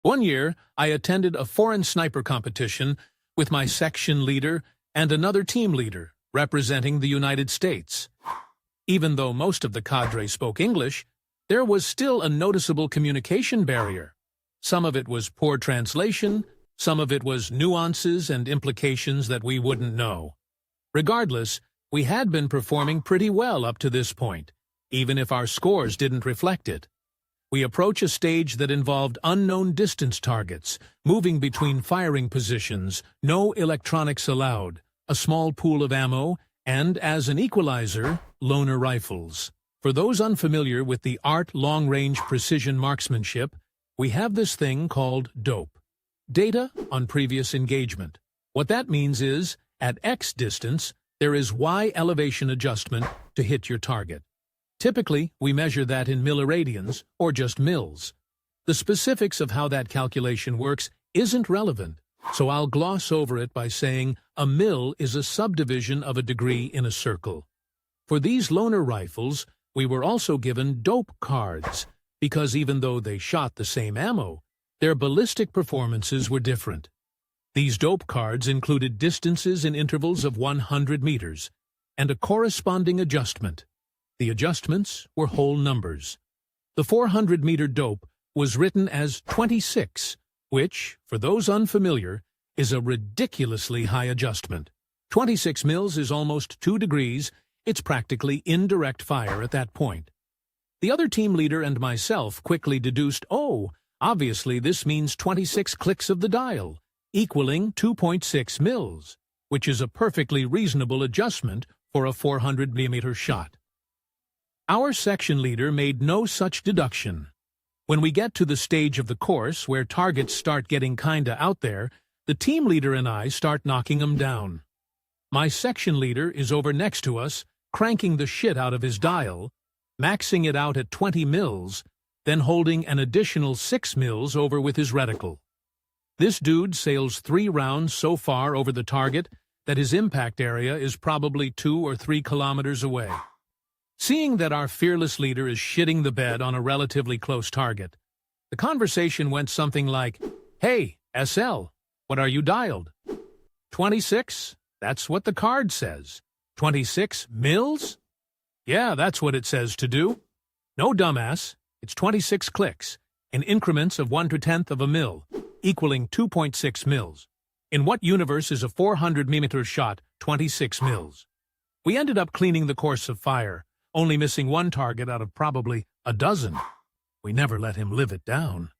One year, I attended a foreign sniper competition with my section leader and another team leader representing the United States. Even though most of the cadre spoke English, there was still a noticeable communication barrier. Some of it was poor translation, some of it was nuances and implications that we wouldn't know. Regardless, we had been performing pretty well up to this point, even if our scores didn't reflect it. We approach a stage that involved unknown distance targets, moving between firing positions, no electronics allowed, a small pool of ammo, and, as an equalizer, loner rifles. For those unfamiliar with the art long-range precision marksmanship, we have this thing called dope. Data on previous engagement. What that means is, at X distance, there is Y elevation adjustment to hit your target. Typically, we measure that in milliradians, or just mils. The specifics of how that calculation works isn't relevant, so I'll gloss over it by saying a mil is a subdivision of a degree in a circle. For these loner rifles, we were also given dope cards, because even though they shot the same ammo, their ballistic performances were different. These dope cards included distances in intervals of 100 meters, and a corresponding adjustment. The adjustments were whole numbers. The 400-meter dope was written as 26, which, for those unfamiliar, is a ridiculously high adjustment. 26 mils is almost 2 degrees. It's practically indirect fire at that point. The other team leader and myself quickly deduced, oh, obviously this means 26 clicks of the dial, equaling 2.6 mils, which is a perfectly reasonable adjustment for a 400-millimeter shot. Our section leader made no such deduction. When we get to the stage of the course where targets start getting kinda out there, the team leader and I start knocking them down. My section leader is over next to us, cranking the shit out of his dial, maxing it out at 20 mils, then holding an additional 6 mils over with his reticle. This dude sails 3 rounds so far over the target that his impact area is probably 2 or 3 kilometers away. Seeing that our fearless leader is shitting the bed on a relatively close target, the conversation went something like, "Hey, SL, what are you dialed?" 26? That's what the card says. 26 mils? Yeah, that's what it says to do. No, dumbass. It's 26 clicks, in increments of 1/10 of a mil, equaling 2.6 mils. In what universe is a 400-millimeter shot 26 mils? We ended up cleaning the course of fire, only missing one target out of probably a dozen. We never let him live it down.